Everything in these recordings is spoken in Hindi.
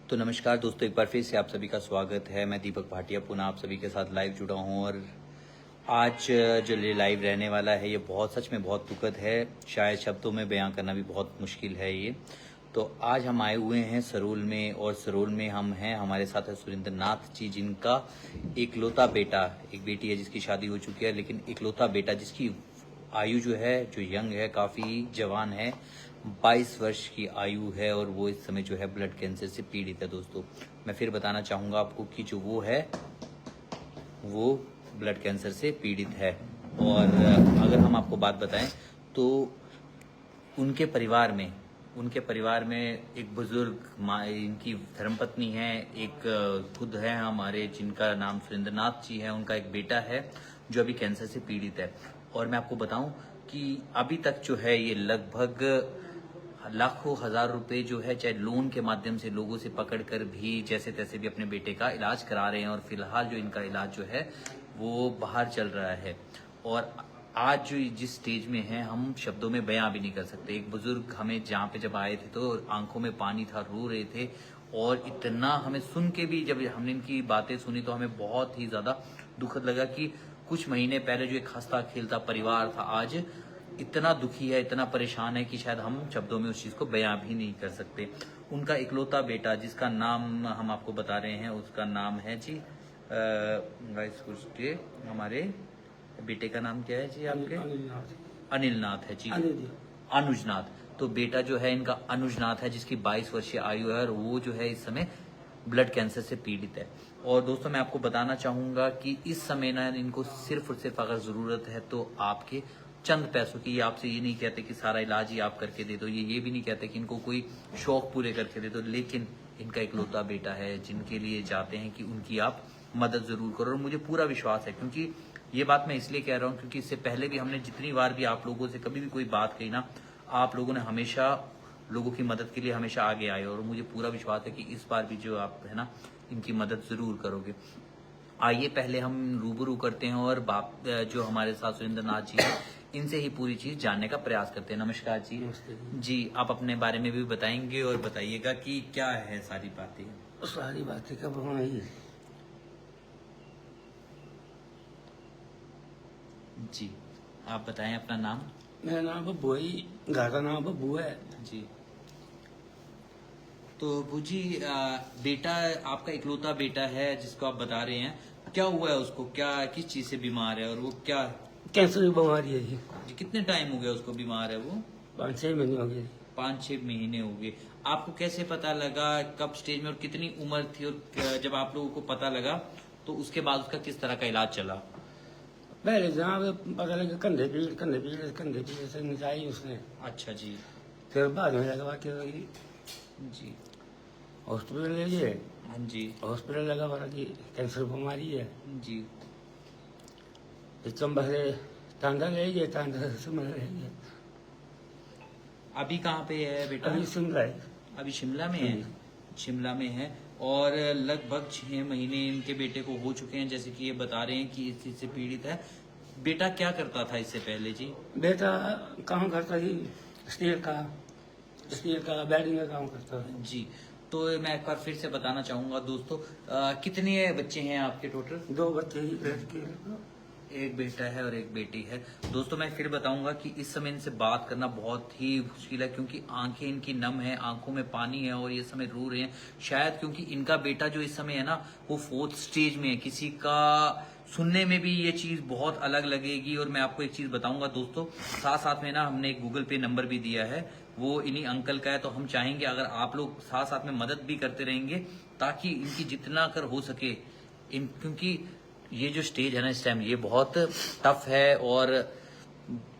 तो नमस्कार दोस्तों, एक बार फिर से आप सभी का स्वागत है। मैं दीपक भाटिया पुनः आप सभी के साथ लाइव जुड़ा हूं और आज जो ये लाइव रहने वाला है ये बहुत सच में बहुत दुखद है। शायद शब्दों में बयां करना भी बहुत मुश्किल है ये। तो आज हम आए हुए हैं सरोल में और सरोल में हम हैं, हमारे साथ है सुरेंद्र नाथ जी, जिनका इकलौता बेटा, एक बेटी है जिसकी शादी हो चुकी है, लेकिन इकलौता बेटा जिसकी आयु जो है, जो यंग है, काफ़ी जवान है, 22 वर्ष की आयु है और वो इस समय जो है ब्लड कैंसर से पीड़ित है। दोस्तों मैं फिर बताना चाहूँगा आपको कि जो वो है वो ब्लड कैंसर से पीड़ित है। और अगर हम आपको बात बताएं तो उनके परिवार में एक बुजुर्ग माँ, इनकी धर्मपत्नी है, एक खुद है हमारे जिनका नाम सुरेंद्र नाथ जी है, उनका एक बेटा है जो अभी कैंसर से पीड़ित है। और मैं आपको बताऊं कि अभी तक जो है ये लगभग लाखों हजार रुपए जो है, चाहे लोन के माध्यम से लोगों से पकड़ कर भी जैसे तैसे भी अपने बेटे का इलाज करा रहे हैं और फिलहाल जो इनका इलाज जो है वो बाहर चल रहा है। और आज जो जिस स्टेज में है हम शब्दों में बयां भी नहीं कर सकते। एक बुजुर्ग हमें जहाँ पे जब आए थे तो आंखों में पानी था, रो रहे थे और इतना हमें सुन के भी, जब हमने इनकी बातें सुनी तो हमें बहुत ही ज्यादा दुखद लगा कि कुछ महीने पहले जो एक हंसता खेलता परिवार था आज इतना दुखी है, इतना परेशान है कि शायद हम शब्दों में उस चीज को बयां भी नहीं कर सकते। उनका इकलौता बेटा जिसका नाम हम आपको बता रहे हैं, उसका नाम है जी गाइस पूछिए, हमारे बेटे का नाम क्या है जी आपके? अनिल नाथ है जी, अनुज नाथ। तो बेटा जो है इनका अनुज नाथ है जिसकी 22 वर्षीय आयु है और वो जो है इस समय ब्लड कैंसर से पीड़ित है। और दोस्तों मैं आपको बताना चाहूंगा कि इस समय ना इनको सिर्फ और सिर्फ अगर जरूरत है तो आपके चंद पैसों की। ये आपसे ये नहीं कहते कि सारा इलाज ही आप करके दे दो, ये भी नहीं कहते कि इनको कोई शौक पूरे करके दे दो, लेकिन इनका इकलौता बेटा है जिनके लिए चाहते हैं कि उनकी आप मदद जरूर करो। और मुझे पूरा विश्वास है, क्योंकि ये बात मैं इसलिए कह रहा हूँ क्योंकि इससे पहले भी हमने जितनी बार भी आप लोगों से कभी भी कोई बात कही ना, आप लोगों ने हमेशा लोगों की मदद के लिए हमेशा आगे आए और मुझे पूरा विश्वास है कि इस बार भी जो आप है ना इनकी मदद जरूर करोगे। आइए पहले हम रूबरू करते हैं और बाप जो हमारे साथ सुरेंद्र नाथ जी हैं इनसे ही पूरी चीज जानने का प्रयास करते हैं। नमस्कार जी। जी, आप अपने बारे में भी बताएंगे और बताइएगा कि क्या है सारी बातें। कब होंगी? जी आप बताएं अपना नाम। मेरा नाम बब्बू है, घर का नाम बब्बू है जी। तो बू जी, बेटा आपका इकलौता बेटा है जिसको आप बता रहे हैं, क्या हुआ है उसको, क्या किस चीज से बीमार है और वो क्या? कैंसर की बीमारी है जी। कितने टाइम हो गया उसको बीमार है वो? 5-6 महीने हो गए। 5-6 महीने हो गए। आपको कैसे पता लगा, कब स्टेज में और कितनी उम्र थी, और जब आप लोगों को पता लगा तो उसके बाद उसका किस तरह का इलाज चला? पहले जहाँ पता लगा कंधे पीड़ से निकाली उसने। अच्छा जी। फिर बाद में लगा कि जी। हॉस्पिटल ले गए। हाँ जी। हॉस्पिटल लगा पड़ा कि कैंसर बीमारी है जी। फिर चंबा से टांडा ले गए, टांडा से शिमला ले गए। अभी कहाँ पे है बेटा? अभी शिमला है। अभी शिमला में है। शिमला में है और लगभग 6 महीने इनके बेटे को हो चुके हैं, जैसे कि ये बता रहे हैं कि इस चीज से पीड़ित है। बेटा क्या करता था इससे पहले जी? बेटा काम करता जी, स्टील का बैडिंग का काम करता है जी। तो मैं एक बार फिर से बताना चाहूंगा दोस्तों, कितने बच्चे हैं आपके टोटल? 2 बच्चे ही, लड़के, एक बेटा है और एक बेटी है। दोस्तों मैं फिर बताऊंगा कि इस समय इनसे बात करना बहुत ही मुश्किल है क्योंकि आंखें इनकी नम है, आंखों में पानी है और ये समय रो रहे हैं। शायद क्योंकि इनका बेटा जो इस समय है ना वो 4th स्टेज में है। किसी का सुनने में भी ये चीज बहुत अलग लगेगी। और मैं आपको एक चीज बताऊंगा दोस्तों, साथ साथ में ना हमने एक गूगल पे नंबर भी दिया है, वो इन्हीं अंकल का है। तो हम चाहेंगे अगर आप लोग साथ साथ में मदद भी करते रहेंगे ताकि इनकी जितना कर हो सके क्योंकि ये जो स्टेज है ना इस टाइम ये बहुत टफ है और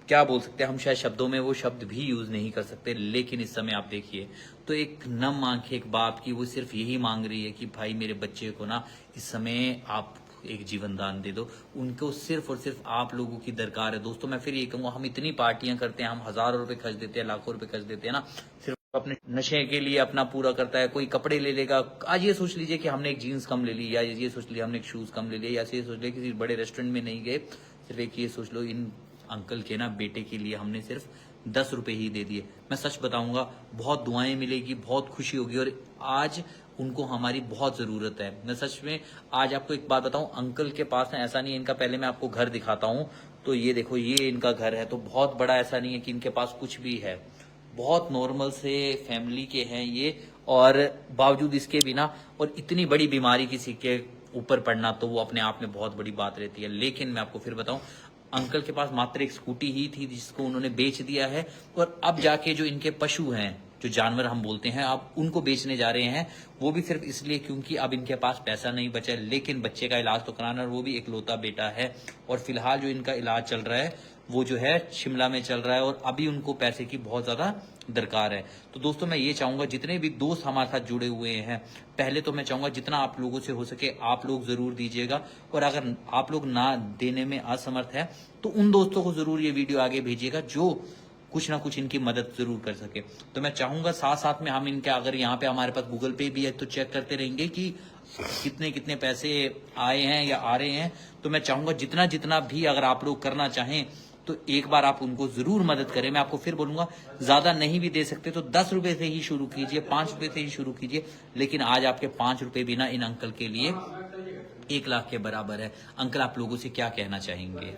क्या बोल सकते हैं हम, शायद शब्दों में वो शब्द भी यूज नहीं कर सकते। लेकिन इस समय आप देखिए तो एक नम आंखें एक बाप की, वो सिर्फ यही मांग रही है कि भाई मेरे बच्चे को ना इस समय आप एक जीवन दान दे दो। उनको सिर्फ और सिर्फ आप लोगों की दरकार है। दोस्तों मैं फिर ये कहूंगा, हम इतनी पार्टियां करते हैं, हम हजारों रुपए खर्च देते हैं, लाखों रुपए खर्च देते हैं ना सिर्फ अपने नशे के लिए अपना पूरा करता है। कोई कपड़े ले लेगा, आज ये सोच लीजिए कि हमने एक जीन्स कम ले ली, या ये सोच लिया हमने एक शूज कम ले लिया, या ये सोच लिया किसी बड़े रेस्टोरेंट में नहीं गए, सिर्फ एक ये सोच लो इन अंकल के ना बेटे के लिए हमने सिर्फ 10 रुपए ही दे दिए। मैं सच बताऊंगा, बहुत दुआएं मिलेगी, बहुत खुशी होगी, और आज उनको हमारी बहुत जरूरत है। मैं सच में आज आपको एक बात बताऊं, अंकल के पास ना ऐसा नहीं है, इनका पहले मैं आपको घर दिखाता हूं। तो ये देखो, ये इनका घर है, तो बहुत बड़ा ऐसा नहीं है कि इनके पास कुछ भी है, बहुत नॉर्मल से फैमिली के हैं ये। और बावजूद इसके बिना, और इतनी बड़ी बीमारी किसी के ऊपर पड़ना तो वो अपने आप में बहुत बड़ी बात रहती है। लेकिन मैं आपको फिर बताऊं, अंकल के पास मात्र एक स्कूटी ही थी जिसको उन्होंने बेच दिया है, और अब जाके जो इनके पशु हैं, जो जानवर हम बोलते हैं, अब उनको बेचने जा रहे हैं। वो भी सिर्फ इसलिए क्योंकि अब इनके पास पैसा नहीं बचा है। लेकिन बच्चे का इलाज तो कराना, और वो भी इकलौता बेटा है, और फिलहाल जो इनका इलाज चल रहा है वो जो है शिमला में चल रहा है, और अभी उनको पैसे की बहुत ज्यादा दरकार है। तो दोस्तों, मैं ये चाहूंगा जितने भी दोस्त हमारे साथ जुड़े हुए हैं, पहले तो मैं चाहूंगा जितना आप लोगों से हो सके आप लोग जरूर दीजिएगा, और अगर आप लोग ना देने में असमर्थ है तो उन दोस्तों को जरूर ये वीडियो आगे भेजिएगा जो कुछ ना कुछ इनकी मदद जरूर कर सके। तो मैं चाहूंगा साथ साथ में हम इनके, अगर यहाँ पे हमारे पास गूगल पे भी है तो चेक करते रहेंगे कि कितने कितने पैसे आए हैं या आ रहे हैं। तो मैं चाहूंगा जितना जितना भी अगर आप लोग करना चाहें तो एक बार आप उनको जरूर मदद करें। मैं आपको फिर बोलूंगा, ज्यादा नहीं भी दे सकते तो 10 रुपए से ही शुरू कीजिए, 5 रुपए से ही शुरू कीजिए। लेकिन आज आपके 5 रुपए भी ना इन अंकल के लिए 1 लाख के बराबर है। अंकल, आप लोगों से क्या कहना चाहेंगे?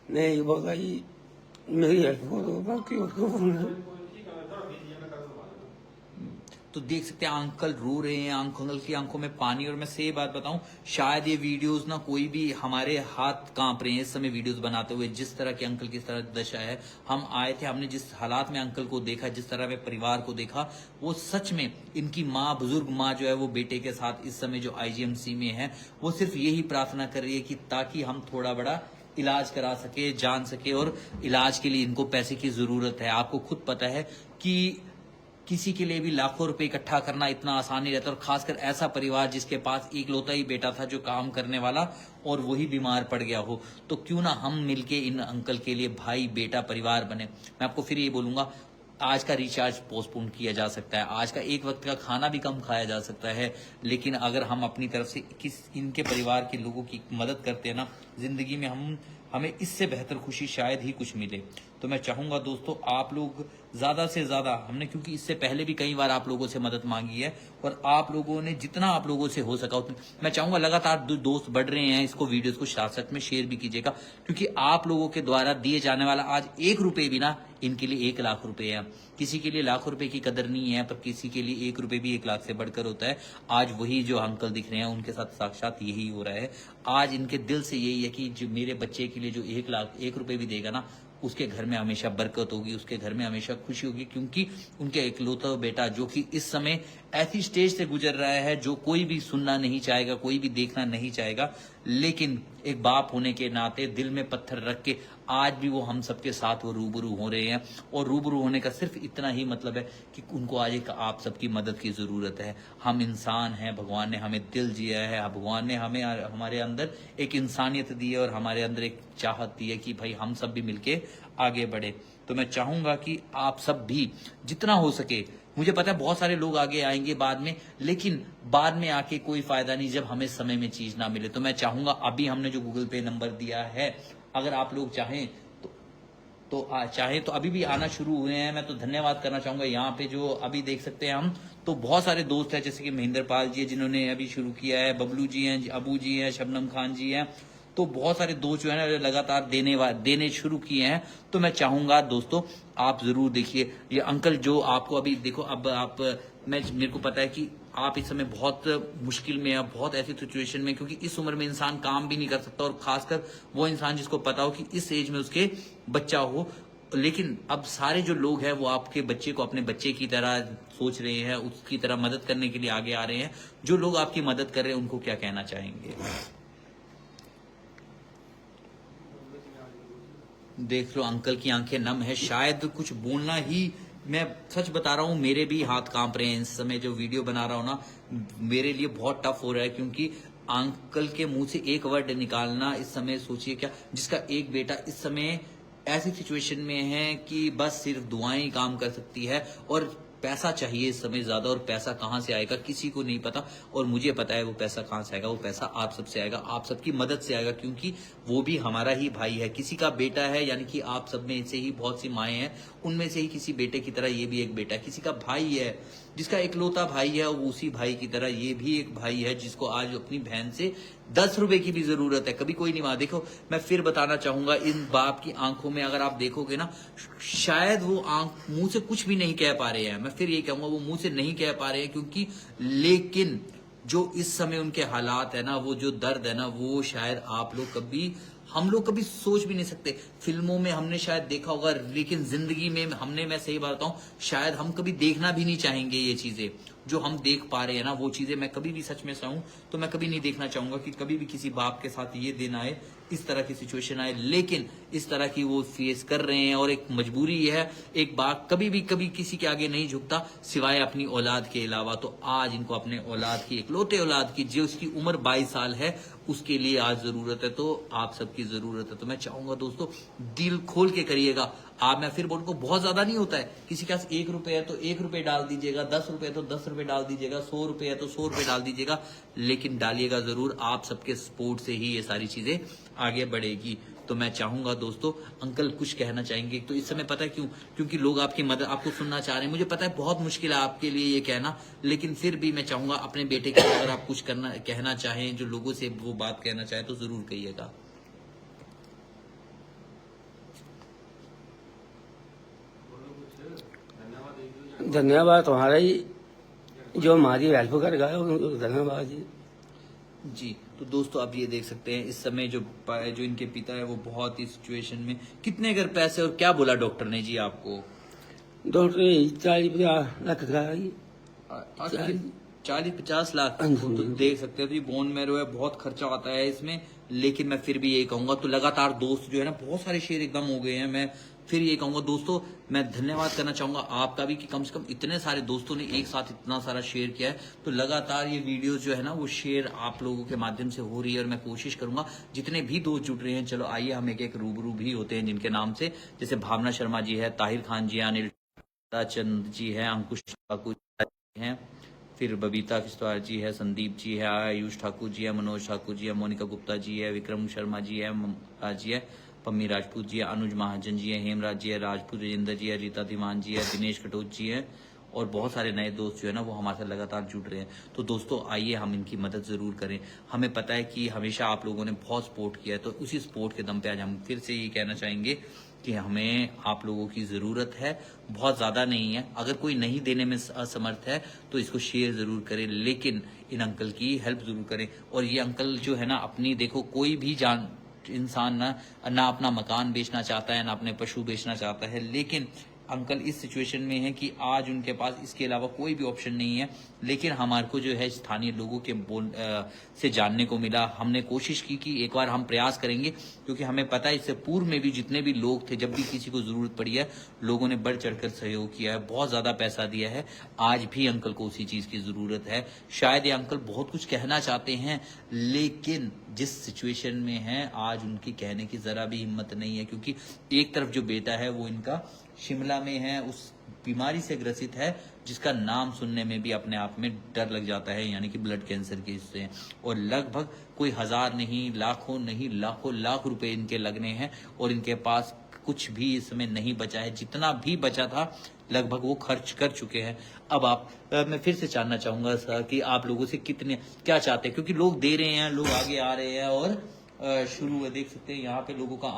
नहीं भाई, मेरी हेल्प कर दो, बाकी और को तो देख सकते हैं अंकल रो रहे हैं, अंकल की आंखों में पानी। और मैं सही बात बताऊं, शायद ये वीडियोस ना कोई भी, हमारे हाथ कांप रहे हैं इस समय वीडियोस बनाते हुए। जिस तरह की अंकल की इस तरह दशा है, हम आए थे, हमने जिस हालात में अंकल को देखा, जिस तरह में परिवार को देखा, वो सच में इनकी माँ, बुजुर्ग माँ जो है वो बेटे के साथ इस समय जो IGMC में है, वो सिर्फ यही प्रार्थना कर रही है कि ताकि हम थोड़ा बड़ा इलाज करा सके, जान सके। और इलाज के लिए इनको पैसे की जरूरत है। आपको खुद पता है कि किसी के लिए भी लाखों रुपए इकट्ठा करना इतना आसान नहीं रहता, और खासकर ऐसा परिवार जिसके पास इकलौता ही बेटा था जो काम करने वाला, और वही बीमार पड़ गया हो। तो क्यों ना हम मिलके इन अंकल के लिए भाई बेटा परिवार बने। मैं आपको फिर ये बोलूंगा, आज का रिचार्ज पोस्टपोन किया जा सकता है, आज का एक वक्त का खाना भी कम खाया जा सकता है, लेकिन अगर हम अपनी तरफ से इनके परिवार के लोगों की मदद करते हैं ना, जिंदगी में हमें इससे बेहतर खुशी शायद ही कुछ मिले। तो मैं चाहूंगा दोस्तों, आप लोग ज्यादा से ज्यादा, हमने क्योंकि इससे पहले भी कई बार आप लोगों से मदद मांगी है, और आप लोगों ने जितना आप लोगों से हो सका उतना, मैं चाहूंगा लगातार दोस्त बढ़ रहे हैं, इसको वीडियोस को साथ में शेयर भी कीजिएगा, क्योंकि आप लोगों के द्वारा दिए जाने वाला आज 1 रुपए भी ना इनके लिए 1 लाख रुपए है। किसी के लिए लाखों रुपए की कदर नहीं है, पर किसी के लिए 1 रुपए भी 1 लाख से बढ़कर होता है। आज वही जो अंकल दिख रहे हैं, उनके साथ साक्षात यही हो रहा है। आज इनके दिल से यही है कि जो मेरे बच्चे के लिए जो 1 रुपए भी देगा ना, उसके घर में हमेशा बरकत होगी, उसके घर में हमेशा खुशी होगी, क्योंकि उनके इकलौता बेटा जो कि इस समय ऐसी स्टेज से गुजर रहा है जो कोई भी सुनना नहीं चाहेगा, कोई भी देखना नहीं चाहेगा, लेकिन एक बाप होने के नाते दिल में पत्थर रख के आज भी वो हम सबके साथ वो रूबरू हो रहे हैं। और रूबरू होने का सिर्फ इतना ही मतलब है कि उनको आज एक आप सबकी मदद की जरूरत है। हम इंसान हैं, भगवान ने हमें दिल दिया है, भगवान ने हमें, हमारे अंदर एक इंसानियत दी है, और हमारे अंदर एक चाहत दी है कि भाई हम सब भी मिलके आगे बढ़े। तो मैं चाहूंगा कि आप सब भी जितना हो सके, मुझे पता है बहुत सारे लोग आगे आएंगे बाद में, लेकिन बाद में आके कोई फायदा नहीं जब हमें समय में चीज ना मिले। तो मैं चाहूंगा, अभी हमने जो गूगल पे नंबर दिया है, अगर आप लोग चाहें तो अभी भी आना शुरू हुए हैं। मैं तो धन्यवाद करना चाहूंगा यहाँ पे, जो अभी देख सकते हैं हम, तो बहुत सारे दोस्त हैं, जैसे कि महेंद्र पाल जी है जिन्होंने अभी शुरू किया है, बबलू जी हैं, अबू जी हैं, शबनम खान जी हैं। तो बहुत सारे दोस्त जो है ना लगातार देने शुरू किए हैं। तो मैं चाहूंगा दोस्तों, आप जरूर देखिए ये अंकल जो आपको अभी देखो, अब आप, मेरे को पता है कि आप इस समय बहुत मुश्किल में है, बहुत ऐसी सिचुएशन में, क्योंकि इस उम्र में इंसान काम भी नहीं कर सकता, और खासकर वो इंसान जिसको पता हो कि इस एज में उसके बच्चा हो। लेकिन अब सारे जो लोग हैं वो आपके बच्चे को अपने बच्चे की तरह सोच रहे हैं, उसकी तरह मदद करने के लिए आगे आ रहे हैं। जो लोग आपकी मदद कर रहे हैं उनको क्या कहना चाहेंगे? देख लो, अंकल की आंखें नम है, शायद कुछ बोलना ही, मैं सच बता रहा हूँ, मेरे भी हाथ कांप रहे हैं इस समय। जो वीडियो बना रहा हूँ ना, मेरे लिए बहुत टफ हो रहा है, क्योंकि अंकल के मुंह से एक वर्ड निकालना इस समय, सोचिए क्या, जिसका एक बेटा इस समय ऐसी सिचुएशन में है कि बस सिर्फ दुआएं ही काम कर सकती है। और पैसा चाहिए इस समय ज्यादा, और पैसा कहाँ से आएगा किसी को नहीं पता, और मुझे पता है वो पैसा कहाँ से आएगा। वो पैसा आप सबसे आएगा, आप सबकी मदद से आएगा, क्योंकि वो भी हमारा ही भाई है, किसी का बेटा है, यानी कि आप सब में से ही बहुत सी माएँ हैं, उनमें से ही किसी बेटे की तरह ये भी एक बेटा है, किसी का भाई है जिसका इकलौता भाई है, उसी भाई की तरह ये भी एक भाई है जिसको आज अपनी बहन से 10 रुपए की भी जरूरत है। कभी कोई नहीं मां। देखो मैं फिर बताना चाहूंगा, इन बाप की आंखों में अगर आप देखोगे ना, शायद वो आंख मुंह से कुछ भी नहीं कह पा रहे हैं, मैं फिर ये कहूंगा वो मुंह से नहीं कह पा रहे हैं, क्योंकि लेकिन जो इस समय उनके हालात है ना, वो जो दर्द है ना, वो शायद हम लोग कभी सोच भी नहीं सकते। फिल्मों में हमने शायद देखा होगा, लेकिन जिंदगी में मैं सही बात बताऊं, शायद हम कभी देखना भी नहीं चाहेंगे ये चीजें जो हम देख पा रहे हैं ना, वो चीजें मैं कभी भी सच में चाहूं तो मैं कभी नहीं देखना चाहूंगा कि कभी भी किसी बाप के साथ ये दिन आए, इस तरह की सिचुएशन आए। लेकिन इस तरह की वो फेस कर रहे हैं, और एक मजबूरी है, एक बाप कभी किसी के आगे नहीं झुकता सिवाय अपनी औलाद के अलावा। तो आज इनको अपने औलाद की, इकलौते औलाद की, जो उसकी उम्र 22 साल है, उसके लिए आज जरूरत है, तो आप सबकी जरूरत है। तो मैं चाहूंगा दोस्तों दिल खोल के करिएगा। मैं फिर बोलूँ बहुत ज्यादा नहीं होता है, किसी के पास 1 रुपए है तो 1 रुपए डाल दीजिएगा, 10 रुपए है तो 10 रुपए डाल दीजिएगा, 100 रुपए है तो 100 रुपए डाल दीजिएगा, लेकिन डालिएगा जरूर। आप सबके सपोर्ट से ही ये सारी चीजें आगे बढ़ेगी। तो मैं चाहूंगा दोस्तों, अंकल कुछ कहना चाहेंगे तो इस समय, पता है क्यों? क्योंकि लोग आपकी मदद, आपको सुनना चाह रहे हैं। मुझे पता है बहुत मुश्किल है आपके लिए ये कहना, लेकिन फिर भी मैं चाहूंगा अपने बेटे के लिए अगर आप कुछ कहना चाहें, जो लोगों से वो बात कहना चाहे, तो जरूर कहिएगा। धन्यवाद तुम्हारा ही, जो हमारी हेल्प कर गए, उनको धन्यवाद जी। जी तो दोस्तों आप ये देख सकते हैं, इस समय जो इनके पिता है वो बहुत ही सिचुएशन में, कितने अगर पैसे, और क्या बोला डॉक्टर ने जी आपको? डॉक्टर 40-50 लाख का 40-50 लाख तो देख सकते हो। तो ये बोन मैरो है, बहुत खर्चा आता है इसमें, लेकिन मैं फिर भी यही कहूंगा, तो लगातार दोस्त जो है ना, बहुत सारे शेयर एकदम हो गए हैं। मैं फिर ये कहूंगा दोस्तों, मैं धन्यवाद करना चाहूंगा आपका भी कि कम से कम इतने सारे दोस्तों ने एक साथ इतना सारा शेयर किया है। तो लगातार ये वीडियो जो है ना, वो शेयर आप लोगों के माध्यम से हो रही है, और मैं कोशिश करूंगा जितने भी दोस्त जुड़ रहे हैं। चलो आइए हम एक रूबरू भी होते हैं जिनके नाम से, जैसे भावना शर्मा जी है, ताहिर खान जी, अनिल चंद जी है, अंकुश ठाकुर हैं, फिर बबीता किश्तवाड़ जी है, संदीप जी है, आयुष ठाकुर जी है, मनोज ठाकुर जी है, मोनिका गुप्ता जी है, विक्रम शर्मा जी है, पम्मी राजपूत जी है, अनुज महाजन जी है, हेमराज जी है, राजपूत राजेंद्र जी है, रीता धीमान जी है, दिनेश कटोच जी है, और बहुत सारे नए दोस्त जो है ना, वो हमारे साथ लगातार जुड़ रहे हैं। तो दोस्तों आइए हम इनकी मदद जरूर करें। हमें पता है कि हमेशा आप लोगों ने बहुत सपोर्ट किया है, तो उसी सपोर्ट के दम पे आज हम फिर से ये कहना चाहेंगे कि हमें आप लोगों की ज़रूरत है, बहुत ज़्यादा नहीं है। अगर कोई नहीं देने में असमर्थ है तो इसको शेयर ज़रूर करें, लेकिन इन अंकल की हेल्प ज़रूर करें। और ये अंकल जो है ना, अपनी देखो, कोई भी इंसान ना अपना मकान बेचना चाहता है, ना अपने पशु बेचना चाहता है, लेकिन अंकल इस सिचुएशन में है कि आज उनके पास इसके अलावा कोई भी ऑप्शन नहीं है। लेकिन हमारे को जो है स्थानीय लोगों के से जानने को मिला, हमने कोशिश की कि एक बार हम प्रयास करेंगे, क्योंकि हमें पता है इससे पूर्व में भी जितने भी लोग थे, जब भी किसी को जरूरत पड़ी है, लोगों ने बढ़ चढ़कर सहयोग किया है, बहुत ज्यादा पैसा दिया है। आज भी अंकल को उसी चीज की जरूरत है। शायद ये अंकल बहुत कुछ कहना चाहते हैं, लेकिन जिस सिचुएशन में है आज, उनकी कहने की जरा भी हिम्मत नहीं है, क्योंकि एक तरफ जो बेटा है वो इनका शिमला में है, उस बीमारी से ग्रसित है जिसका नाम सुनने में भी अपने आप में डर लग जाता है, यानी कि ब्लड कैंसर के इससे। और लगभग कोई 1000 नहीं, लाखों नहीं, लाखों लाख रुपए इनके लगने हैं, और इनके पास कुछ भी इसमें नहीं बचा है। जितना भी बचा था लगभग वो खर्च कर चुके हैं। अब मैं फिर से जानना चाहूंगा सर कि आप लोगों से क्या चाहते हैं, क्योंकि लोग दे रहे हैं, लोग आगे आ रहे हैं, और शुरू देख सकते हैं यहाँ पे लोगों का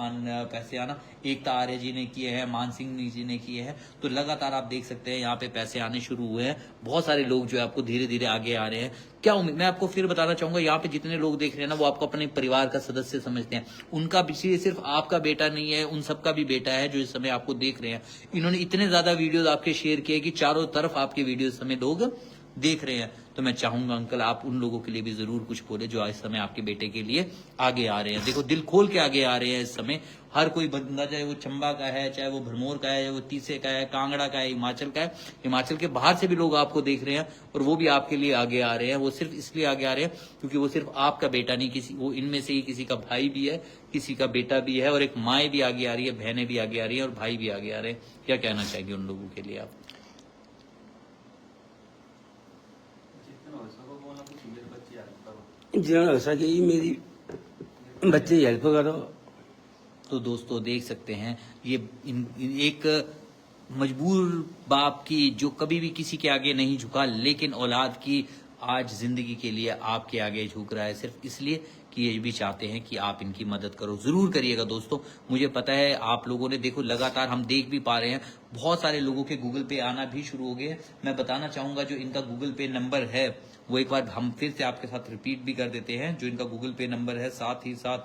पैसे आना। एकता आर्य जी ने किए हैं, मान सिंह जी ने किए हैं, तो लगातार आप देख सकते हैं यहाँ पे पैसे आने शुरू हुए हैं। बहुत सारे लोग जो है आपको धीरे धीरे आगे आ रहे हैं। क्या उम्मीद, मैं आपको फिर बताना चाहूंगा, यहाँ पे जितने लोग देख रहे हैं ना, वो आपको अपने परिवार का सदस्य समझते हैं। उनका भी सिर्फ आपका बेटा नहीं है, उन सबका भी बेटा है जो इस समय आपको देख रहे हैं। इन्होंने इतने ज्यादा वीडियोज आपके शेयर किए कि चारों तरफ आपके वीडियो इस समय लोग देख रहे हैं। तो मैं चाहूंगा अंकल आप उन लोगों के लिए भी जरूर कुछ बोले जो इस समय आपके बेटे के लिए आगे आ रहे हैं। देखो दिल खोल के आगे आ रहे हैं इस समय। हर कोई बंदा, चाहे वो चंबा का है, चाहे वो भरमौर का है, चाहे वो तीसे का है, कांगड़ा का है, हिमाचल का है, हिमाचल के बाहर से भी लोग आपको देख रहे हैं, और वो भी आपके लिए आगे आ रहे हैं। वो सिर्फ इसलिए आगे आ रहे हैं क्योंकि वो सिर्फ आपका बेटा नहीं, वो इनमें से ही किसी का भाई भी है, किसी का बेटा भी है, और एक माए भी आगे आ रही है, बहनें भी आगे आ रही है, और भाई भी आगे आ रहे हैं। क्या कहना चाहेंगे उन लोगों के लिए आप? जिन्होंने हो सके मेरी बच्चे की हेल्प करो। तो दोस्तों देख सकते हैं ये एक मजबूर बाप की जो कभी भी किसी के आगे नहीं झुका, लेकिन औलाद की आज जिंदगी के लिए आपके आगे झुक रहा है, सिर्फ इसलिए कि ये भी चाहते हैं कि आप इनकी मदद करो। जरूर करिएगा दोस्तों। मुझे पता है आप लोगों ने, देखो लगातार हम देख भी पा रहे हैं बहुत सारे लोगों के गूगल पे आना भी शुरू हो गए हैं। मैं बताना चाहूंगा जो इनका गूगल पे नंबर है वो एक बार हम फिर से आपके साथ रिपीट भी कर देते हैं। जो इनका गूगल पे नंबर है, साथ ही साथ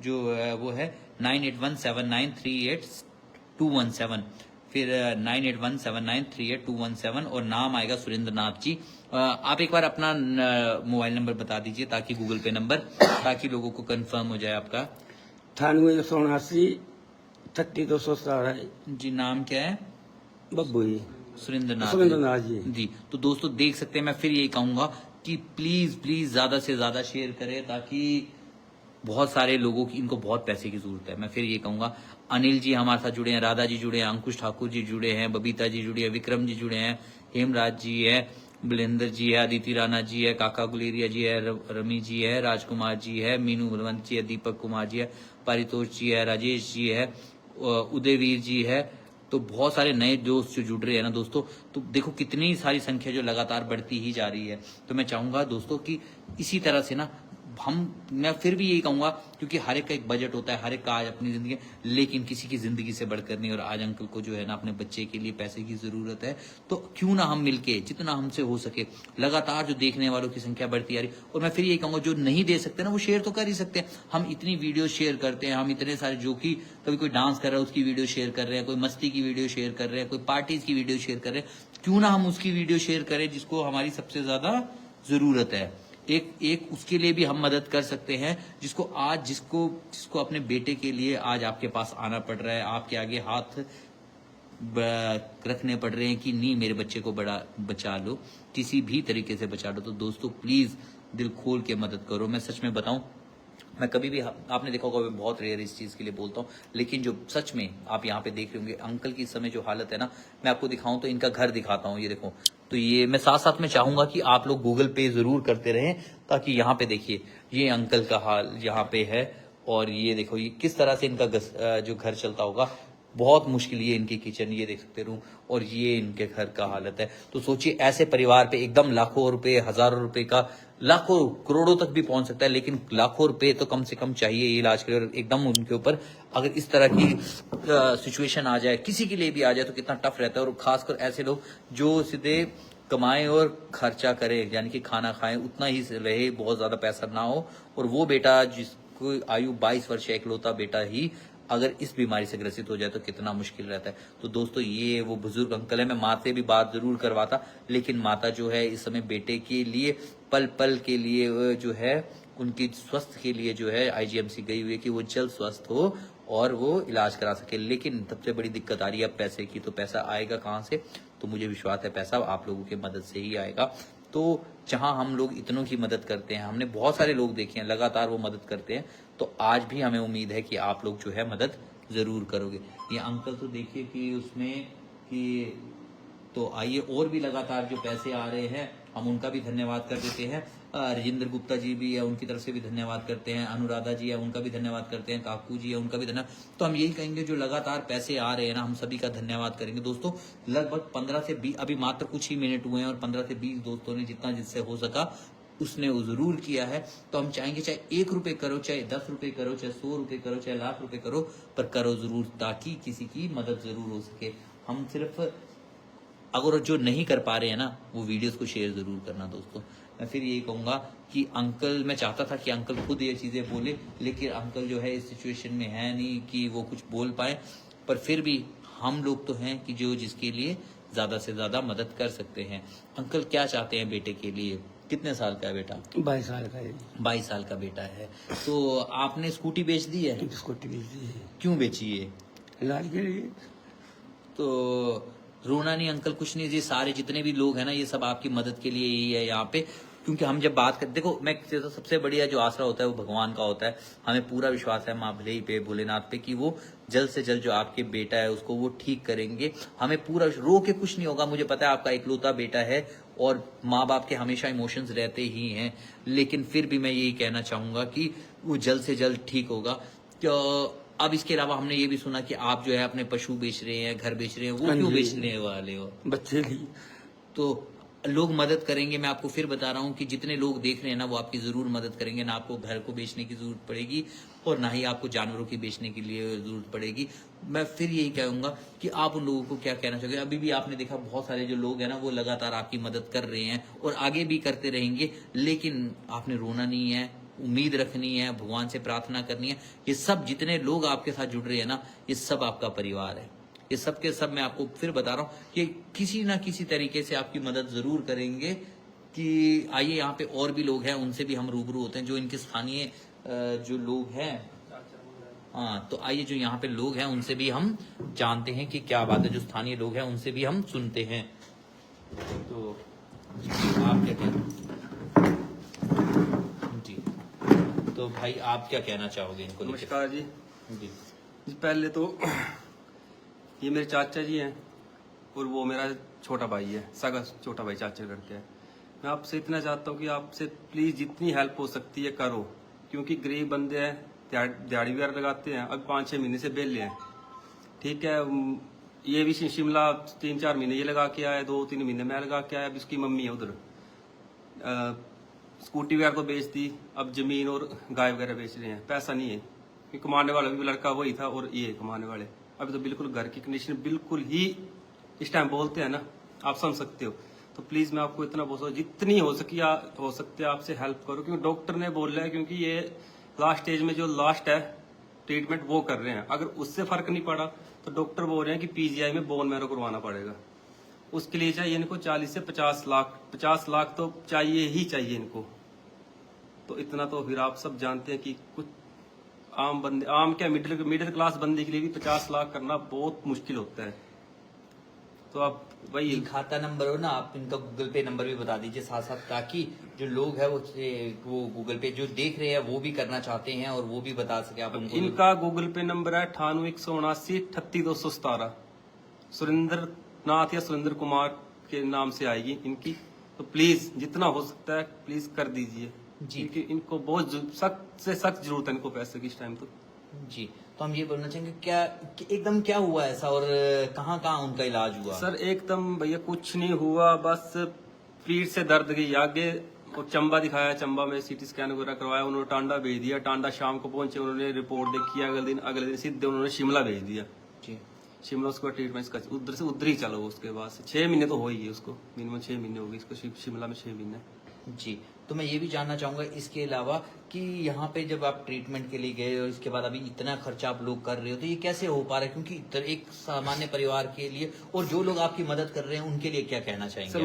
जो वो है 9817938217, फिर 9817938217 और नाम आएगा सुरेंद्र नाथ जी। आप एक बार अपना मोबाइल नंबर बता दीजिए ताकि गूगल पे नंबर, ताकि लोगों को कंफर्म हो जाए आपका। 98 जी नाम क्या है? बब्बू जी, सुरेंद्र सुरेंद्र नाथ जी। जी। तो दोस्तों देख सकते हैं, मैं फिर यही कहूंगा कि प्लीज प्लीज ज्यादा से ज्यादा शेयर करें ताकि बहुत सारे लोगों की, इनको बहुत पैसे की जरूरत है। मैं फिर ये कहूंगा, अनिल जी हमारे साथ जुड़े हैं, राधा जी जुड़े हैं, अंकुश ठाकुर जी जुड़े हैं, बबीता जी जुड़े हैं, विक्रम जी जुड़े हैं, हेमराज जी है, बुलेंद्र जी है, अदिति राणा जी है, काका गुलेरिया जी है, रमी जी है, राजकुमार जी है, मीनू बलवंत जी है, दीपक कुमार जी है, पारितोष जी है, राजेश जी है, उदयवीर जी है। तो बहुत सारे नए दोस्त जो जुड़ रहे हैं ना दोस्तों, तो देखो कितनी सारी संख्या जो लगातार बढ़ती ही जा रही है। तो मैं चाहूंगा दोस्तों कि इसी तरह से ना मैं फिर भी यही कहूंगा, क्योंकि हर एक का एक बजट होता है, हर एक का आज अपनी जिंदगी, लेकिन किसी की जिंदगी से बढ़कर नहीं। और आज अंकल को जो है ना अपने बच्चे के लिए पैसे की जरूरत है, तो क्यों ना हम मिलके जितना हमसे हो सके, लगातार जो देखने वालों की संख्या बढ़ती आ रही। और मैं फिर यही कहूंगा जो नहीं दे सकते ना वो शेयर तो कर ही सकते हैं। हम इतनी वीडियो शेयर करते हैं, हम इतने सारे, जो कि कभी कोई डांस कर रहा है उसकी वीडियो शेयर कर रहे हैं, कोई मस्ती की वीडियो शेयर कर रहे हैं, कोई पार्टीज की वीडियो शेयर कर रहे हैं, क्यों ना हम उसकी वीडियो शेयर करें जिसको हमारी सबसे ज्यादा जरूरत है। एक उसके लिए भी हम मदद कर सकते हैं जिसको आज जिसको अपने बेटे के लिए आज आपके पास आना पड़ रहा है, आपके आगे हाथ रखने पड़ रहे हैं कि नहीं मेरे बच्चे को बड़ा बचा लो, किसी भी तरीके से बचा लो। तो दोस्तों प्लीज दिल खोल के मदद करो। मैं सच में बताऊं, मैं कभी भी, आपने देखा होगा मैं बहुत रेयर इस चीज के लिए बोलता हूँ, लेकिन जो सच में आप यहाँ पे देख रहे होंगे अंकल की इस समय जो हालत है ना, मैं आपको दिखाऊं तो इनका घर दिखाता हूँ। ये देखो, तो ये मैं साथ साथ में चाहूंगा कि आप लोग गूगल पे जरूर करते रहें, ताकि यहाँ पे देखिए ये अंकल का हाल यहाँ पे है। और ये देखो ये किस तरह से इनका जो घर चलता होगा, बहुत मुश्किल। ये इनकी किचन, ये देख सकते रूम, और ये इनके घर का हालत है। तो सोचिए ऐसे परिवार पे एकदम लाखों रुपए, हजारों रुपए का, लाखों करोड़ों तक भी पहुंच सकता है, लेकिन लाखों रुपए तो कम से कम चाहिए ये इलाज के लिए। और एकदम उनके ऊपर अगर इस तरह की सिचुएशन आ जाए, किसी के लिए भी आ जाए, तो कितना टफ रहता है। और खासकर ऐसे लोग जो सीधे कमाए और खर्चा करे, यानी कि खाना खाए उतना ही रहे, बहुत ज्यादा पैसा ना हो। और वो बेटा जिसको आयु 22 वर्ष है, इकलौता बेटा ही अगर इस बीमारी से ग्रसित हो जाए तो कितना मुश्किल रहता है। तो दोस्तों ये वो बुजुर्ग अंकल है। मैं माँ से भी बात जरूर करवाता, लेकिन माता जो है इस समय बेटे के लिए पल पल के लिए जो है उनकी स्वस्थ के लिए जो है आईजीएमसी गई हुई है कि वो जल्द स्वस्थ हो और वो इलाज करा सके। लेकिन सबसे बड़ी दिक्कत आ रही है अब पैसे की। तो पैसा आएगा कहाँ से? तो मुझे विश्वास है पैसा आप लोगों की मदद से ही आएगा। तो जहां हम लोग इतनों की मदद करते हैं, हमने बहुत सारे लोग देखे हैं लगातार वो मदद करते हैं, तो आज भी हमें उम्मीद है कि आप लोग जो है मदद जरूर करोगे। ये अंकल तो देखिए कि उसमें कि, तो आइए और भी लगातार जो पैसे आ रहे हैं हम उनका भी धन्यवाद कर देते हैं। राजेंद्र गुप्ता जी भी है, उनकी तरफ से भी धन्यवाद करते हैं। अनुराधा जी है, उनका भी धन्यवाद करते हैं। काकू जी है, उनका भी धन्यवाद। तो हम यही कहेंगे जो लगातार पैसे आ रहे हैं ना, हम सभी का धन्यवाद करेंगे। दोस्तों लगभग 15 से 20, अभी मात्र कुछ ही मिनट हुए हैं और 15 से 20 दोस्तों ने जितना जिससे हो सका उसने वो जरूर किया है। तो हम चाहेंगे चाहे 1 रुपए करो, चाहे 10 रुपए करो, चाहे 100 रुपए करो, चाहे लाख रुपए करो, पर करो जरूर, ताकि किसी की मदद जरूर हो सके। हम सिर्फ अगर जो नहीं कर पा रहे हैं ना, वो वीडियोस को शेयर जरूर करना दोस्तों। मैं फिर यही कहूंगा कि अंकल, मैं चाहता था कि अंकल खुद ये चीजें बोले, लेकिन अंकल जो है इस सिचुएशन में है नहीं कि वो कुछ बोल पाए, पर फिर भी हम लोग तो हैं कि जो जिसके लिए ज्यादा से ज्यादा मदद कर सकते हैं। अंकल क्या चाहते हैं बेटे के लिए? कितने साल का है बेटा? 22 साल का है। 22 साल का बेटा है। तो आपने स्कूटी बेच दी है? स्कूटी बेच दी है। क्यों बेची है? इलाज के लिए। तो रोना नहीं अंकल, कुछ नहीं, ये सारे जितने भी लोग हैं ना, ये सब आपकी मदद के लिए ही है यहाँ पे। क्योंकि हम जब बात करते, देखो मैं तो सबसे बढ़िया जो आसरा होता है वो भगवान का होता है। हमें पूरा विश्वास है माँ भले ही पे, भोलेनाथ पे, कि वो जल्द से जल्द जो आपके बेटा है उसको वो ठीक करेंगे। हमें पूरा रो के कुछ नहीं होगा, मुझे पता है आपका इकलौता बेटा है और माँ बाप के हमेशा इमोशंस रहते ही हैं, लेकिन फिर भी मैं यही कहना चाहूँगा कि वो जल्द से जल्द ठीक होगा। तो अब इसके अलावा हमने ये भी सुना कि आप जो है अपने पशु बेच रहे हैं, घर बेच रहे हैं, वो हाँ क्यों जी। बेचने वाले हो? बच्चे की। तो लोग मदद करेंगे, मैं आपको फिर बता रहा हूँ कि जितने लोग देख रहे हैं ना वो आपकी ज़रूर मदद करेंगे। ना आपको घर को बेचने की ज़रूरत पड़ेगी और ना ही आपको जानवरों की बेचने के लिए ज़रूरत पड़ेगी। मैं फिर यही कहूँगा कि आप उन लोगों को क्या कहना चाहोगे? अभी भी आपने देखा बहुत सारे जो लोग हैं ना वो लगातार आपकी मदद कर रहे हैं और आगे भी करते रहेंगे, लेकिन आपने रोना नहीं है, उम्मीद रखनी है, भगवान से प्रार्थना करनी है। ये सब जितने लोग आपके साथ जुड़ रहे हैं ना, ये सब आपका परिवार है। ये सब के सब मैं आपको फिर बता रहा हूँ कि किसी ना किसी तरीके से आपकी मदद जरूर करेंगे। कि आइए यहाँ पे और भी लोग हैं, उनसे भी हम रूबरू होते हैं, जो इनके स्थानीय जो लोग हैं। हाँ, तो आइए जो यहाँ पे लोग हैं उनसे भी हम जानते हैं कि क्या बात है। जो स्थानीय लोग हैं उनसे भी हम सुनते हैं। तो आप क्या कहते जी? तो भाई आप क्या कहना चाहोगे इनको लेकर? नमस्कार जी। जी जी पहले तो ये मेरे चाचा जी हैं और वो मेरा छोटा भाई है, सगा छोटा भाई चाचा करके है। मैं आपसे इतना चाहता हूँ कि आपसे प्लीज जितनी हेल्प हो सकती है करो, क्योंकि गरीब बंदे हैं, दिहाड़ी वगैरह लगाते हैं, अब 5-6 महीने से बेले हैं। ठीक है, ये भी शिमला 3-4 महीने ये लगा के आया, 2-3 महीने मैं लगा के आया। अब इसकी मम्मी है उधर, स्कूटी वगैरह तो बेच दी, अब जमीन और गाय वगैरह बेच रहे हैं। पैसा नहीं है, कि कमाने वाला भी लड़का वही था और ये कमाने वाले। अभी तो बिल्कुल घर की कंडीशन बिल्कुल ही इस टाइम बोलते हैं ना, आप समझ सकते हो। तो प्लीज मैं आपको इतना बोल, जितनी हो सकती है आपसे हेल्प करो, क्योंकि डॉक्टर ने बोला है, क्योंकि ये लास्ट स्टेज में जो लास्ट है ट्रीटमेंट वो कर रहे हैं। अगर उससे फर्क नहीं पड़ा तो डॉक्टर बोल रहे हैं कि पीजीआई में बोन मैरो करवाना पड़ेगा। उसके लिए चाहिए इनको 40 से 50 लाख, 50 लाख तो चाहिए ही चाहिए इनको। तो इतना तो फिर आप सब जानते हैं कि कुछ आम बंदे, आम क्या मिडिल क्लास बंदे के लिए भी 50 लाख करना बहुत मुश्किल होता है। तो आप वही ये खाता नंबर हो ना, आप इनका गूगल पे नंबर भी बता दीजिए साथ साथ, ताकि जो लोग है वो गूगल पे जो देख रहे हैं वो भी करना चाहते हैं और वो भी बता सके आप उनको। इनका गूगल पे नंबर है 9817838217। सुरेंद्र नाथ या सुरेंद्र कुमार के नाम से आएगी इनकी। तो प्लीज जितना हो सकता है प्लीज कर दीजिए जी। क्योंकि इनको बहुत सख्त से सख्त जरूरत है इनको पैसे की इस टाइम तो। जी, तो हम ये बोलना चाहेंगे क्या एकदम क्या हुआ ऐसा और कहाँ कहाँ उनका इलाज हुआ? सर एकदम भैया कुछ नहीं हुआ, बस पीठ से दर्द गई आगे और चंबा दिखाया, चंबा में सीटी स्कैन वगैरह करवाया, उन्होंने टांडा भेज दिया। टांडा शाम को पहुंचे, उन्होंने रिपोर्ट देखी, अगले दिन सीधे उन्होंने शिमला भेज दिया। जी, शिमला उसका ट्रीटमेंट उधर से उधर ही चलो। उसके बाद 6 महीने तो हो ही गए उसको, मिनिमम 6 महीने हो गए इसको शिमला में 6 महीने। जी। तो मैं ये भी जानना चाहूंगा इसके अलावा कि यहाँ पे जब आप ट्रीटमेंट के लिए गए और इसके बाद अभी इतना खर्चा आप लोग कर रहे हो, तो ये कैसे हो पा रहा है? क्योंकि एक सामान्य परिवार के लिए और जो लोग आपकी मदद कर रहे हैं उनके लिए क्या कहना चाहेंगे? सर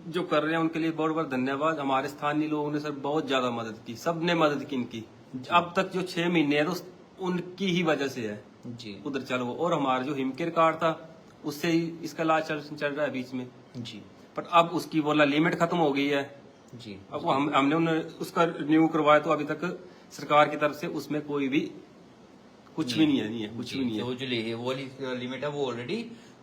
जो कर रहे हैं उनके लिए बहुत बहुत धन्यवाद। हमारे स्थानीय लोगों ने सर बहुत ज्यादा मदद की, सबने मदद की इनकी। अब तक जो 6 महीने है तो उनकी ही वजह से है जी उधर चलो। और हमारा जो हिमकेयर कार्ड था उससे ही इसका इलाज चल रहा है बीच में। जी पर अब उसकी बोला लिमिट खत्म हो गई है। जी। अब वो हमने उसका रिन्यू करवाया, तो अभी तक सरकार की तरफ से उसमें कोई भी कुछ भी नहीं है, कुछ भी नहीं है। तो जो वो वाली लिमिट है वो ऑलरेडी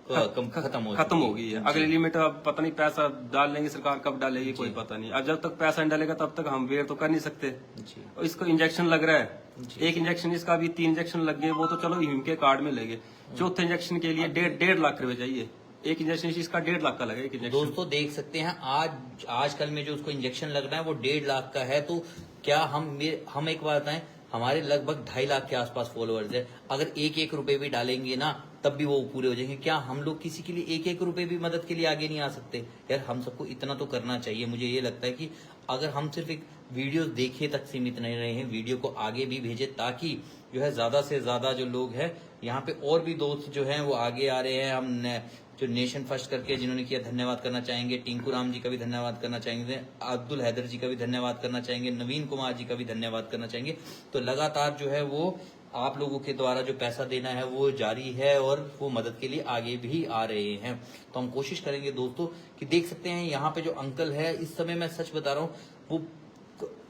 खत्म हो गई है। अगली लिमिट अब पता नहीं पैसा डाल लेंगे सरकार, कब डालेगी कोई पता नहीं। अब जब तक पैसा नहीं डालेगा तब तक हम वेट तो कर नहीं सकते। जी और इसको इंजेक्शन लग रहा है, एक इंजेक्शन, इसका भी 3 इंजेक्शन लग गए, वो तो चलो हिम के कार्ड में लगे। चौथे इंजेक्शन के लिए 1.5 लाख रुपए चाहिए। एक इंजेक्शन इसका 1.5 लाख का लगेगा एक इंजेक्शन। दोस्तों देख सकते हैं आजकल में जो उसको इंजेक्शन लग रहा है वो 1.5 लाख का है। तो क्या हम एक बात बताएं, हमारे लगभग 2.5 लाख के आसपास फॉलोअर्स है। अगर 1-1 रुपए भी डालेंगे ना तब भी वो पूरे हो जाएंगे। क्या हम लोग किसी के लिए 1-1 रुपए भी मदद के लिए आगे नहीं आ सकते? यार हम सबको इतना तो करना चाहिए। मुझे ये लगता है कि अगर हम सिर्फ एक वीडियो देखे तक सीमित नहीं रहे हैं, वीडियो को आगे भी भेजे, ताकि जो है ज्यादा से ज्यादा जो लोग हैं यहाँ पे और भी दोस्त जो हैं वो आगे आ रहे हैं। हम जो नेशन फर्स्ट करके जिन्होंने किया, धन्यवाद करना चाहेंगे। टिंकू राम जी का भी धन्यवाद करना चाहेंगे, अब्दुल हैदर जी का भी धन्यवाद करना चाहेंगे, नवीन कुमार जी का भी धन्यवाद करना चाहेंगे। तो लगातार जो है वो आप लोगों के द्वारा जो पैसा देना है वो जारी है और वो मदद के लिए आगे भी आ रहे हैं। तो हम कोशिश करेंगे दोस्तों कि देख सकते हैं यहाँ पे जो अंकल है, इस समय मैं सच बता रहा हूँ, वो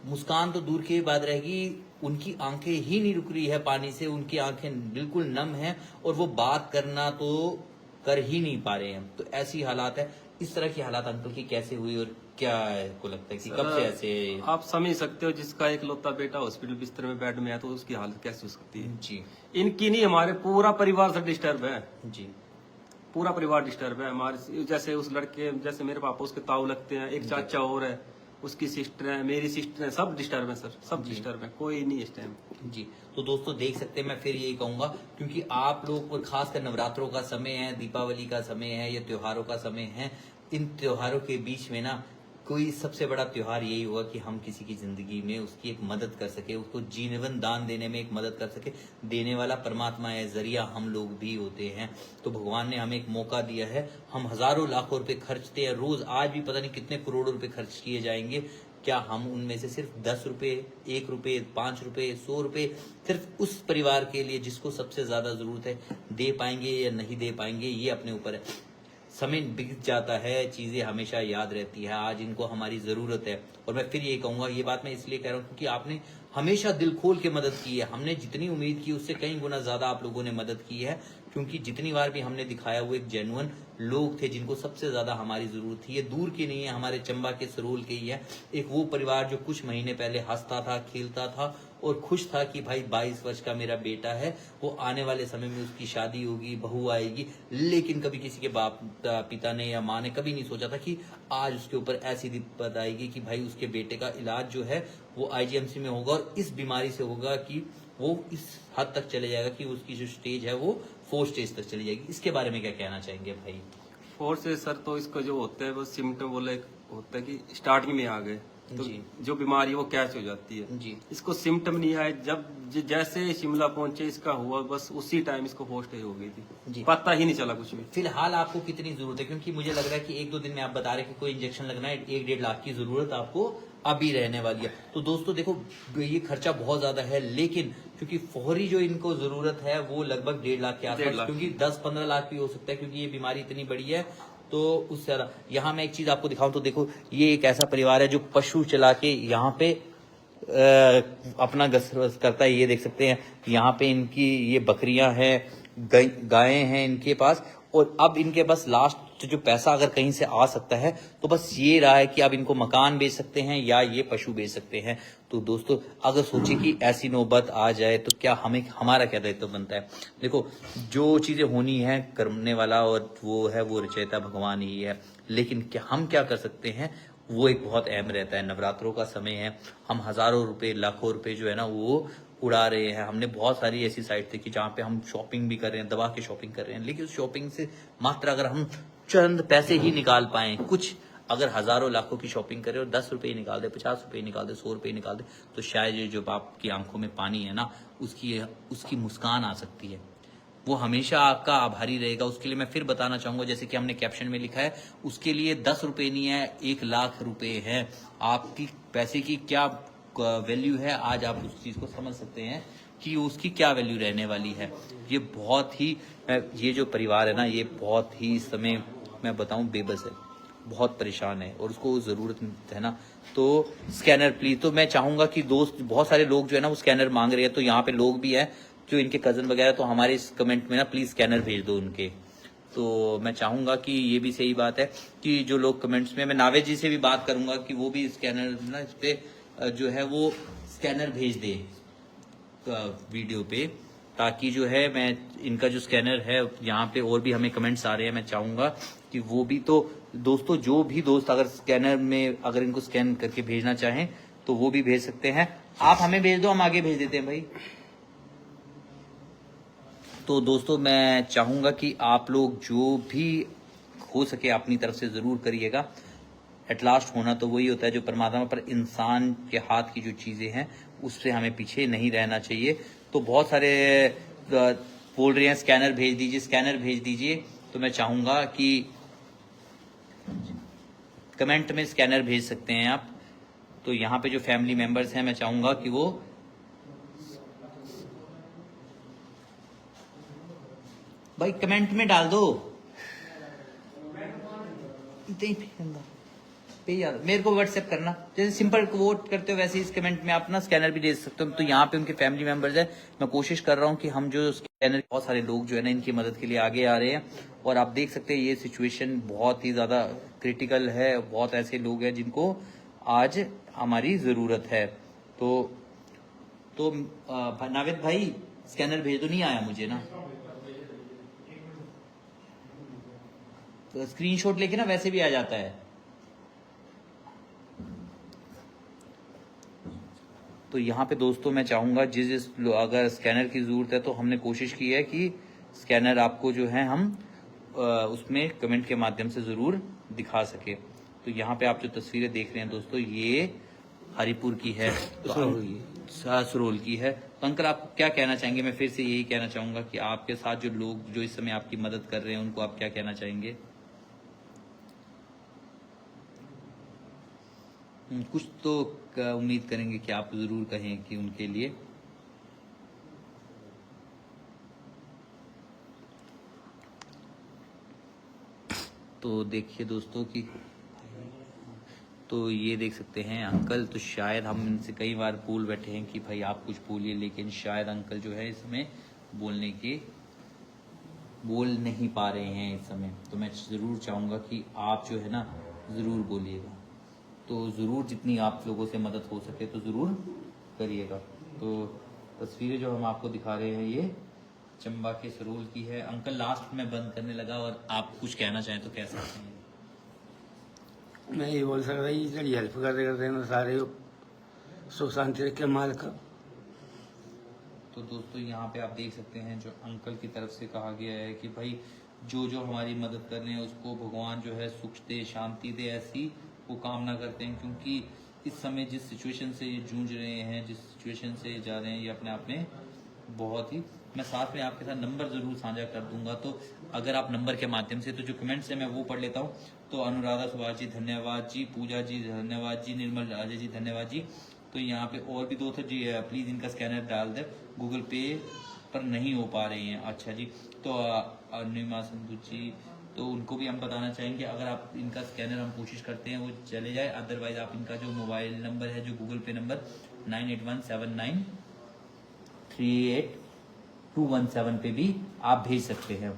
मुस्कान तो दूर की बात रहेगी, उनकी आंखें ही नहीं रुक रही है पानी से, उनकी आंखें बिल्कुल नम हैं और वो बात करना तो कर ही नहीं पा रहे हैं। तो ऐसी हालात है। इस तरह की हालात अंकल की कैसे हुई और क्या को लगता है कि कब से ऐसे? आप समझ सकते हो, जिसका इकलौता बेटा हॉस्पिटल बिस्तर में बेड में है तो उसकी हालत कैसी हो सकती है। जी इनकी नहीं, हमारे पूरा परिवार से डिस्टर्ब है, जी पूरा परिवार डिस्टर्ब है हमारे। जैसे उस लड़के, जैसे मेरे पापा उसके ताऊ लगते हैं, एक चाचा और है, उसकी सिस्टर है, मेरी सिस्टर है, सब डिस्टर्ब है सर, सब डिस्टर्ब है, कोई नहीं इस टाइम। जी। तो दोस्तों देख सकते हैं, मैं फिर यही कहूंगा क्योंकि आप लोग और खासकर नवरात्रों का समय है, दीपावली का समय है, या त्योहारों का समय है, इन त्योहारों के बीच में ना कोई सबसे बड़ा त्योहार यही होगा कि हम किसी की जिंदगी में उसकी एक मदद कर सके, उसको जीवन दान देने में एक मदद कर सके। देने वाला परमात्मा है, जरिया हम लोग भी होते हैं। तो भगवान ने हमें एक मौका दिया है, हम हजारों लाखों रुपए खर्चते हैं रोज, आज भी पता नहीं कितने करोड़ों रुपए खर्च किए जाएंगे। क्या हम उनमें से सिर्फ 10 रुपए, 1 रुपए, 5 रुपए, 100 रुपए सिर्फ उस परिवार के लिए जिसको सबसे ज्यादा जरूरत है दे पाएंगे या नहीं दे पाएंगे, ये अपने ऊपर है। समय बीत जाता है, चीजें हमेशा याद रहती है, आज इनको हमारी जरूरत है। और मैं फिर ये कहूंगा, ये बात मैं इसलिए कह रहा हूँ क्योंकि आपने हमेशा दिल खोल के मदद की है। हमने जितनी उम्मीद की उससे कई गुना ज्यादा आप लोगों ने मदद की है, क्योंकि जितनी बार भी हमने दिखाया वो एक जेन्युइन लोग थे जिनको सबसे ज्यादा हमारी जरूरत थी। ये दूर की नहीं है, हमारे चंबा के सरोल के ही है। एक वो परिवार जो कुछ महीने पहले हंसता था, खेलता था और खुश था कि भाई 22 वर्ष का मेरा बेटा है, वो आने वाले समय में उसकी शादी होगी, बहू आएगी। लेकिन कभी किसी के बाप पिता ने या माँ ने कभी नहीं सोचा था कि आज उसके ऊपर ऐसी दिक्कत आएगी कि भाई उसके बेटे का इलाज जो है वो आईजीएमसी में होगा और इस बीमारी से होगा कि वो इस हद तक चले जाएगा कि उसकी जो स्टेज है वो 4 स्टेज तक चली जाएगी। इसके बारे में क्या कहना चाहेंगे भाई? 4 से सर, तो इसका जो होता है वो सिम्टम बोले होता है कि स्टार्टिंग में आ गए तो जी। जो बीमारी है वो कैच हो जाती है। जी इसको सिम्टम नहीं आए, जब जैसे शिमला पहुंचे इसका हुआ, बस उसी टाइम इसको पोस्ट हो गई जी। थी, पता ही नहीं चला कुछ भी। फिलहाल आपको कितनी जरूरत है? क्योंकि मुझे लग रहा है कि 1-2 दिन में आप बता रहे हैं कि कोई इंजेक्शन लगना है, 1-1.5 लाख की जरूरत आपको अभी रहने वाली है। तो दोस्तों देखो, ये खर्चा बहुत ज्यादा है, लेकिन क्योंकि फौरी जो इनको जरूरत है वो लगभग 1.5 लाख के 1.5 आसपास, लाख। क्योंकि 10-15 लाख भी हो सकता है क्योंकि ये बीमारी इतनी बड़ी है। तो उससे ज्यादा यहाँ मैं एक चीज आपको दिखाऊं तो देखो, ये एक ऐसा परिवार है जो पशु चला के यहाँ पे अपना गसरस करता है। ये देख सकते हैं यहाँ पे इनकी ये बकरियां हैं, गायें हैं इनके पास, और अब इनके पास लास्ट जो पैसा अगर कहीं से आ सकता है तो बस ये रहा है कि अब इनको मकान बेच सकते हैं या ये पशु बेच सकते हैं। तो दोस्तों अगर सोचे कि ऐसी नौबत आ जाए तो क्या हमें, हमारा क्या दायित्व बनता है? देखो, जो चीजें होनी है करने वाला और वो है वो रचयिता भगवान ही है, लेकिन क्या हम क्या कर सकते हैं वो एक बहुत अहम रहता है। नवरात्रों का समय है, हम हजारों रुपए, लाखों रुपए जो है ना वो उड़ा रहे हैं। हमने बहुत सारी ऐसी साइट देखी जहाँ पे हम शॉपिंग भी कर रहे हैं, दबा के शॉपिंग कर रहे हैं, लेकिन उस शॉपिंग से मात्र अगर हम चंद पैसे ही निकाल पाए, कुछ अगर हजारों लाखों की शॉपिंग करें और 10 रुपए निकाल दे, 50 रुपए निकाल दे, 100 रुपए निकाल दे, तो शायद ये जो बाप की आंखों में पानी है ना, उसकी मुस्कान आ सकती है। वो हमेशा आपका आभारी रहेगा। उसके लिए मैं फिर बताना चाहूंगा, जैसे कि हमने कैप्शन में लिखा है, उसके लिए 10 रुपए नहीं है, 1 लाख रुपए है। आपकी पैसे की क्या वैल्यू है, आज आप उस चीज को समझ सकते हैं कि उसकी क्या वैल्यू रहने वाली है। ये बहुत ही, ये जो परिवार है ना, ये बहुत ही इस समय मैं बताऊं बेबस है, बहुत परेशान है और उसको जरूरत है ना। तो स्कैनर प्लीज, तो मैं चाहूंगा कि दोस्त, बहुत सारे लोग जो है ना वो स्कैनर मांग रहे हैं, तो यहाँ पे लोग भी हैं जो इनके कजन वगैरह, तो हमारे इस कमेंट में ना प्लीज स्कैनर भेज दो उनके। तो मैं चाहूंगा कि ये भी सही बात है कि जो लोग कमेंट्स में, मैं नावेद जी से भी बात करूंगा कि वो भी स्कैनर ना इस पे जो है वो स्कैनर भेज दे वीडियो पे, ताकि जो है मैं इनका जो स्कैनर है, यहाँ पे और भी हमें कमेंट्स आ रहे हैं, मैं चाहूंगा कि वो भी, तो दोस्तों जो भी दोस्त अगर स्कैनर में अगर इनको स्कैन करके भेजना चाहें तो वो भी भेज सकते हैं। आप हमें भेज दो, हम आगे भेज देते हैं भाई। तो दोस्तों मैं चाहूंगा कि आप लोग जो भी हो सके अपनी तरफ से जरूर करिएगा। एट लास्ट होना तो वही होता है जो परमात्मा, पर इंसान के हाथ की जो चीजें हैं उससे हमें पीछे नहीं रहना चाहिए। तो बहुत सारे बोल रहे हैं स्कैनर भेज दीजिए, स्कैनर भेज दीजिए, तो मैं चाहूंगा कि कमेंट में स्कैनर भेज सकते हैं आप। तो यहाँ पे जो फैमिली मेंबर्स हैं, मैं चाहूंगा कि वो भाई कमेंट में डाल दो। पे यार मेरे को व्हाट्सएप करना, जैसे सिंपल वोट करते हो वैसे इस कमेंट में आप ना स्कैनर भी दे सकते हो। तो यहाँ पे उनके फैमिली मेंबर्स है, मैं कोशिश कर रहा हूँ कि हम जो स्कैनर बहुत सारे लोग जो है ना इनकी मदद के लिए आगे आ रहे हैं और आप देख सकते हैं ये सिचुएशन बहुत ही ज़्यादा क्रिटिकल है। बहुत ऐसे लोग हैं जिनको आज हमारी ज़रूरत है। तो नावेद भाई स्कैनर भेज दो, नहीं आया मुझे ना, तो स्क्रीनशॉट लेके ना वैसे भी आ जाता है। तो यहाँ पे दोस्तों मैं चाहूँगा जिस अगर स्कैनर की ज़रूरत है तो हमने कोशिश की है कि स्कैनर आपको जो है हम उसमें कमेंट के माध्यम से ज़रूर दिखा सके। तो यहाँ पे आप जो तस्वीरें देख रहे हैं दोस्तों ये हरिपुर की है, ससरोल की है। तो अंकल आप क्या कहना चाहेंगे? मैं फिर से यही कहना चाहूँगा कि आपके साथ जो लोग जो इस समय आपकी मदद कर रहे हैं उनको आप क्या कहना चाहेंगे? कुछ तो उम्मीद करेंगे कि आप जरूर कहें कि उनके लिए। तो देखिए दोस्तों कि तो ये देख सकते हैं अंकल, तो शायद हम इनसे कई बार बोल बैठे हैं कि भाई आप कुछ बोलिए, लेकिन शायद अंकल जो है इसमें बोल नहीं पा रहे हैं इस समय। तो मैं ज़रूर चाहूँगा कि आप जो है ना ज़रूर बोलिएगा। तो ज़रूर जितनी आप लोगों से मदद हो सके तो ज़रूर करिएगा। तो तस्वीरें जो हम आपको दिखा रहे हैं ये चंबा के सरोल की है। अंकल लास्ट में बंद करने लगा और आप कुछ कहना चाहें तो कह सकते हैं। मैं ये बोल सकता जी जड़ी हेल्प करते करते ना सारे सुख शांति रखे मालिक। तो दोस्तों यहाँ पे आप देख सकते हैं जो अंकल की तरफ से कहा गया है कि भाई जो जो हमारी मदद कर रहे हैं उसको भगवान जो है सुख दे, शांति दे, ऐसी वो कामना करते हैं। क्योंकि इस समय जिस सिचुएशन से ये जूझ रहे हैं, जिस सिचुएशन से जा रहे हैं, ये अपने आप में बहुत ही, मैं साथ में आपके साथ नंबर ज़रूर साझा कर दूंगा। तो अगर आप नंबर के माध्यम से, तो जो कमेंट्स है मैं वो पढ़ लेता हूँ। तो अनुराधा सुभाष जी धन्यवाद जी, पूजा जी धन्यवाद जी, निर्मल राजे जी धन्यवाद जी। तो यहाँ पे और भी दोस्त जी प्लीज़ इनका स्कैनर डाल दे, गूगल पे पर नहीं हो पा रही हैं। अच्छा जी, तो अनिमा संधू जी, तो उनको भी हम बताना चाहेंगे अगर आप इनका स्कैनर हम कोशिश करते हैं वो चले जाए, अदरवाइज आप इनका जो मोबाइल नंबर है, जो गूगल पे नंबर 9817938217 पे भी आप भेज सकते हैं।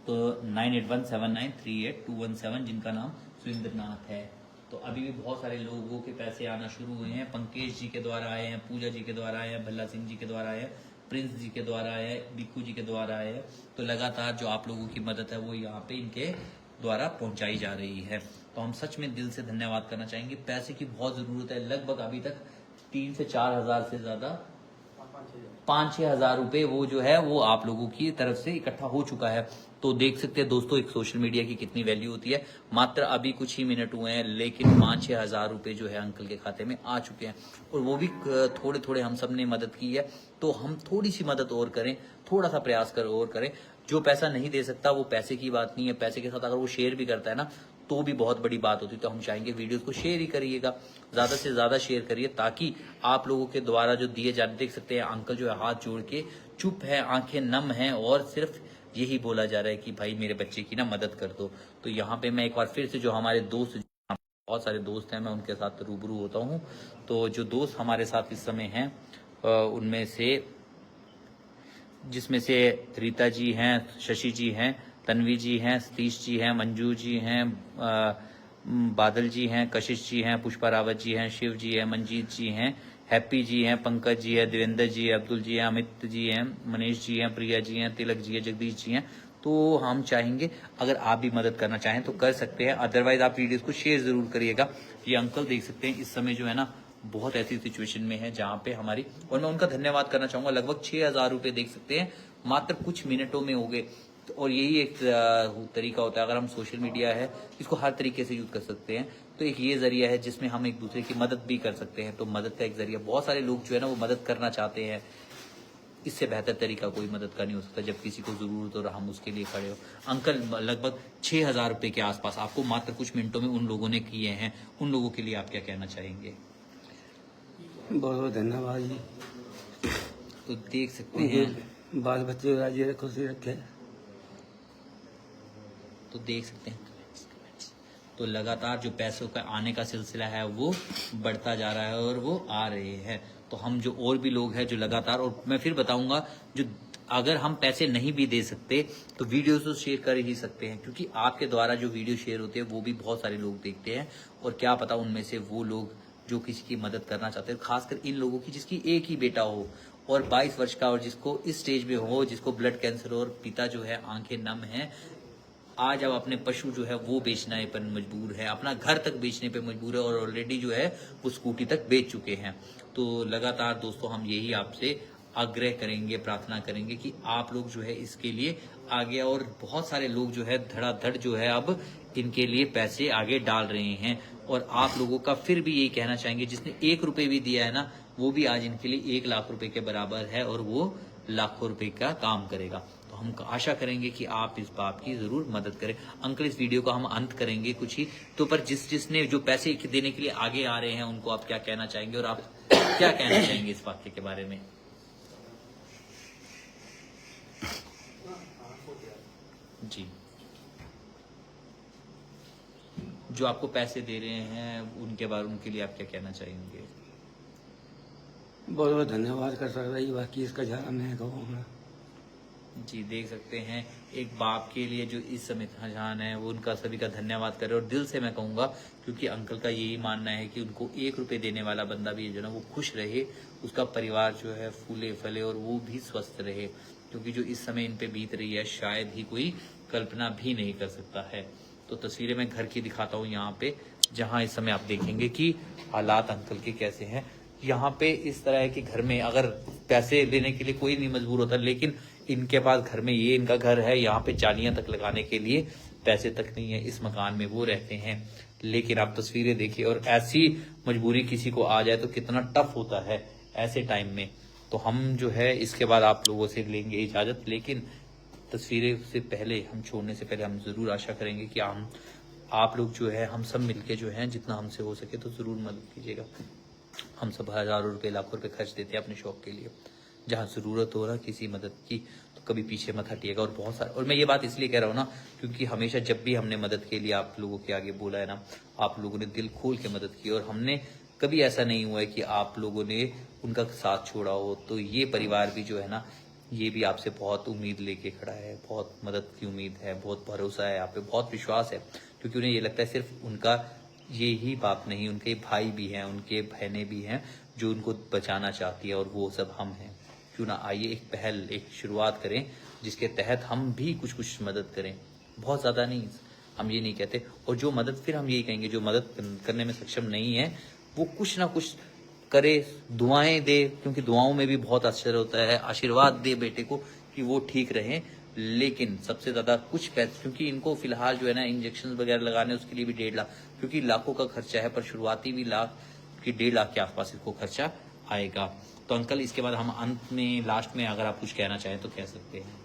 तो 9817938217 जिनका नाम सुरेंद्र नाथ है। तो अभी भी बहुत सारे लोगों के पैसे आना शुरू हुए हैं। पंकज जी के द्वारा आए हैं, पूजा जी के द्वारा आए हैं, भल्ला सिंह जी के द्वारा आए हैं, प्रिंस जी के द्वारा आए हैं, बिक्कू जी के द्वारा आए हैं। तो लगातार जो आप लोगों की मदद है वो यहाँ पे इनके द्वारा पहुंचाई जा रही है। तो हम सच में दिल से धन्यवाद करना चाहेंगे। पैसे की बहुत ज़रूरत है, लगभग अभी तक 3 से 4 हज़ार से ज़्यादा 5-6 हज़ार रुपये वो जो है वो आप लोगों की तरफ से इकट्ठा हो चुका है। तो देख सकते हैं दोस्तों एक सोशल मीडिया की कितनी वैल्यू होती है। मात्र अभी कुछ ही मिनट हुए हैं लेकिन 5-6 हज़ार रुपये जो है अंकल के खाते में आ चुके हैं। और वो भी थोड़े थोड़े हम सब ने मदद की है। तो हम थोड़ी सी मदद और करें, थोड़ा सा प्रयास और करें। जो पैसा नहीं दे सकता वो पैसे की बात नहीं है, पैसे के साथ अगर वो शेयर भी करता है ना तो भी बहुत बड़ी बात होती है। तो हम चाहेंगे वीडियोस को शेयर ही करिएगा, ज़्यादा से ज़्यादा शेयर करिए, ताकि आप लोगों के द्वारा जो दिए जाते, देख सकते हैं अंकल जो है हाथ जोड़ के चुप है, आंखें नम हैं और सिर्फ यही बोला जा रहा है कि भाई मेरे बच्चे की ना मदद कर दो। तो यहाँ पे मैं एक बार फिर से जो हमारे दोस्त, बहुत सारे दोस्त हैं, मैं उनके साथ रूबरू होता हूँ। तो जो दोस्त हमारे साथ इस समय हैं उनमें से, जिसमें से रीता जी हैं, शशि जी हैं, तन्वी जी हैं, सतीश जी हैं, मंजू जी हैं, बादल जी हैं, कशिश जी हैं, पुष्पा रावत जी हैं, शिव जी हैं, मंजीत जी हैं, हैप्पी जी हैं, पंकज जी है, देवेंद्र जी है, अब्दुल जी हैं, अमित जी हैं, मनीष जी हैं, प्रिया जी हैं, तिलक जी हैं, जगदीश जी हैं। तो हम चाहेंगे अगर आप भी मदद करना चाहें तो कर सकते हैं, अदरवाइज आप वीडियोस को शेयर जरूर करिएगा। ये अंकल देख सकते हैं इस समय जो है ना बहुत ऐसी सिचुएशन में है जहाँ पे हमारी, और मैं उनका धन्यवाद करना चाहूँगा, लगभग 6 हज़ार रुपये देख सकते हैं मात्र कुछ मिनटों में हो गए। और यही एक तरीका होता है, अगर हम सोशल मीडिया है इसको हर तरीके से यूज़ कर सकते हैं। तो एक ये जरिया है जिसमें हम एक दूसरे की मदद भी कर सकते हैं। तो मदद का एक जरिया, बहुत सारे लोग जो है ना वो मदद करना चाहते हैं, इससे बेहतर तरीका कोई मदद का नहीं हो सकता जब किसी को ज़रूरत हो और हम उसके लिए खड़े हो। अंकल लगभग 6 हज़ार रुपये के आसपास आपको मात्र कुछ मिनटों में उन लोगों ने किए हैं। उन लोगों के लिए आप क्या कहना चाहेंगे? बहुत बहुत धन्यवाद जी। तो देख सकते हैं, बाल बच्चे राजी खुशी रखे। तो देख सकते हैं तो लगातार जो पैसों का आने का सिलसिला है वो बढ़ता जा रहा है और वो आ रहे हैं। तो हम जो और भी लोग हैं जो लगातार, और मैं फिर बताऊंगा जो अगर हम पैसे नहीं भी दे सकते तो वीडियो तो शेयर कर ही सकते हैं, क्योंकि आपके द्वारा जो वीडियो शेयर होते हैं वो भी बहुत सारे लोग देखते हैं, और क्या पता उनमें से वो लोग जो किसी की मदद करना चाहते हैं, खासकर इन लोगों की जिसकी एक ही बेटा हो और 22 वर्ष का, और जिसको इस स्टेज में हो, जिसको ब्लड कैंसर हो, और पिता जो है आंखें नम है, आज अब अपने पशु जो है वो बेचने पर मजबूर है, अपना घर तक बेचने पे मजबूर है, और ऑलरेडी जो है वो स्कूटी तक बेच चुके हैं। तो लगातार दोस्तों हम यही आपसे आग्रह करेंगे, प्रार्थना करेंगे कि आप लोग जो है इसके लिए आगे, और बहुत सारे लोग जो है धड़ाधड़ जो है अब इनके लिए पैसे आगे डाल रहे हैं, और आप लोगों का फिर भी यही कहना चाहेंगे, जिसने 1 रुपए भी दिया है ना, वो भी आज इनके लिए 1 लाख रुपए के बराबर है, और वो लाखों रुपए का काम करेगा। तो हम आशा करेंगे कि आप इस बात की जरूर मदद करें। अंकल इस वीडियो का हम अंत करेंगे कुछ ही तो, पर जिसने जो पैसे देने के लिए आगे आ रहे हैं उनको आप क्या कहना चाहेंगे, और आप क्या कहना चाहेंगे इस वाक्य के बारे में? जी, जो आपको पैसे दे रहे हैं उनके लिए आप क्या कहना चाहेंगे? बहुत बहुत धन्यवाद कर सकता है, बाकी इसका ज़्यादा मैं कहूँगा। जी, देख सकते हैं एक बाप के लिए जो इस समय जहान है वो उनका सभी का धन्यवाद करे, और दिल से मैं कहूँगा, क्योंकि अंकल का यही मानना है कि उनको 1 रुपए देने वाला बंदा भी जो ना वो खुश रहे, उसका परिवार जो है फूले फले और वो भी स्वस्थ रहे, क्योंकि जो इस समय इन पे बीत रही है शायद ही कोई कल्पना भी नहीं कर सकता है। तो तस्वीरें मैं घर की दिखाता हूँ यहाँ पे, जहाँ इस समय आप देखेंगे कि हालात अंकल के कैसे हैं। यहाँ पे इस तरह के घर में अगर पैसे देने के लिए कोई नहीं मजबूर होता, लेकिन इनके पास घर में ये इनका घर है, यहाँ पे जालियां तक लगाने के लिए पैसे तक नहीं है, इस मकान में वो रहते हैं। लेकिन आप तस्वीरें देखिए, और ऐसी मजबूरी किसी को आ जाए तो कितना टफ होता है ऐसे टाइम में। तो हम जो है इसके बाद आप लोगों से लेंगे इजाजत, लेकिन तस्वीरें से पहले, हम छोड़ने से पहले हम जरूर आशा करेंगे कि हम आप लोग जो है हम सब मिलके जो है जितना हमसे हो सके तो जरूर मदद कीजिएगा। हम सब हजारों रुपए लाखों रुपए खर्च देते हैं अपने शौक के लिए, जहाँ जरूरत हो रहा किसी मदद की तो कभी पीछे मत हटिएगा। और बहुत सारे, और मैं ये बात इसलिए कह रहा हूँ ना, क्योंकि हमेशा जब भी हमने मदद के लिए आप लोगों के आगे बोला है ना, आप लोगों ने दिल खोल के मदद की, और हमने कभी ऐसा नहीं हुआ है कि आप लोगों ने उनका साथ छोड़ा हो। तो ये परिवार भी जो है ना, ये भी आपसे बहुत उम्मीद लेके खड़ा है, बहुत मदद की उम्मीद है, बहुत भरोसा है आप पे, बहुत विश्वास है, क्योंकि उन्हें ये लगता है सिर्फ उनका ये ही बाप नहीं, उनके भाई भी हैं, उनके बहनें भी हैं जो उनको बचाना चाहती है, और वो सब हम हैं। क्यों ना आइए एक पहल, एक शुरुआत करें जिसके तहत हम भी कुछ मदद करें, बहुत ज़्यादा नहीं, हम ये नहीं कहते। और जो मदद, फिर हम यही कहेंगे, जो मदद करने में सक्षम नहीं है वो कुछ ना कुछ करे, दुआएं दे, क्योंकि दुआओं में भी बहुत असर होता है, आशीर्वाद दे बेटे को कि वो ठीक रहे। लेकिन सबसे ज्यादा कुछ पैसे, क्योंकि इनको फिलहाल जो है ना इंजेक्शन वगैरह लगाने उसके लिए भी 1.5 लाख, क्योंकि लाखों का खर्चा है, पर शुरुआती भी लाख की 1.5 लाख के आसपास इसको खर्चा आएगा। तो अंकल इसके बाद हम अंत में, लास्ट में अगर आप कुछ कहना चाहें तो कह सकते हैं।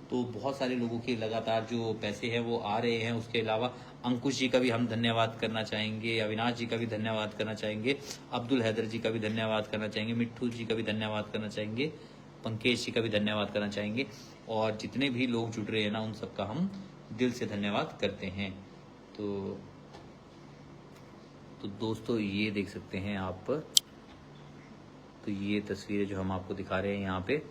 तो बहुत सारे लोगों के लगातार जो पैसे हैं वो आ रहे हैं, उसके अलावा अंकुश जी का भी हम धन्यवाद करना चाहेंगे, अविनाश जी का भी धन्यवाद करना चाहेंगे, अब्दुल हैदर जी का भी धन्यवाद करना चाहेंगे, मिट्ठू जी का भी धन्यवाद करना चाहेंगे, पंकज जी का भी धन्यवाद करना चाहेंगे, और जितने भी लोग जुड़ रहे हैं ना उन सबका हम दिल से धन्यवाद करते हैं। तो दोस्तों ये देख सकते हैं आप, तो ये तस्वीरें जो हम आपको दिखा रहे हैं यहाँ पे,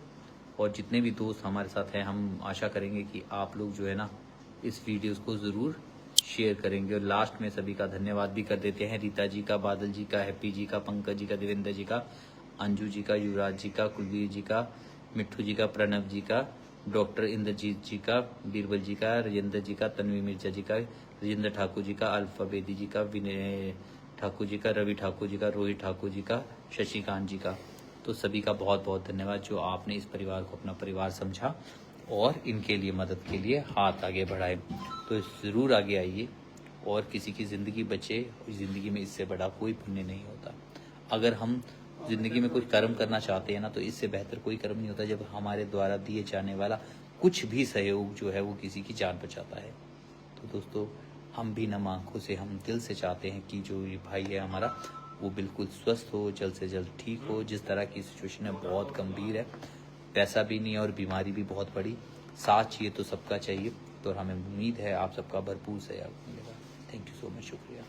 और जितने भी दोस्त हमारे साथ हैं हम आशा करेंगे कि आप लोग जो है ना इस वीडियोस को ज़रूर शेयर करेंगे। और लास्ट में सभी का धन्यवाद भी कर देते हैं, रीता जी का, बादल जी का, हैप्पी जी का, पंकज जी का, देवेंद्र जी का, अंजू जी का, युवराज जी का, कुलवीर जी का, मिट्ठू जी का, प्रणव जी का, डॉक्टर इंद्रजीत जी का, बीरबल जी का, राजेंद्र जी का, तन्वी मिर्जा जी का, राजेंद्र ठाकुर जी का, अल्फा बेदी जी का, विनय ठाकुर जी का, रवि ठाकुर जी का, रोहित ठाकुर जी का, शशिकांत जी का। तो सभी का बहुत बहुत धन्यवाद जो आपने इस परिवार को अपना परिवार समझा और इनके लिए मदद के लिए हाथ आगे बढ़ाए। तो ज़रूर आगे आइए और किसी की ज़िंदगी बचे। ज़िंदगी में इससे बड़ा कोई पुण्य नहीं होता। अगर हम ज़िंदगी में कोई कर्म करना चाहते हैं ना, तो इससे बेहतर कोई कर्म नहीं होता जब हमारे द्वारा दिए जाने वाला कुछ भी सहयोग जो है वो किसी की जान बचाता है। तो दोस्तों, हम भी नम आंखों से, हम दिल से चाहते हैं कि जो ये भाई है हमारा वो बिल्कुल स्वस्थ हो, जल्द से जल्द ठीक हो। जिस तरह की सिचुएशन है बहुत गंभीर है, पैसा भी नहीं है और बीमारी भी बहुत बड़ी, साथ चाहिए तो सबका चाहिए। तो हमें उम्मीद है आप सबका भरपूर सहयोग मिलेगा। थैंक यू सो मच, शुक्रिया।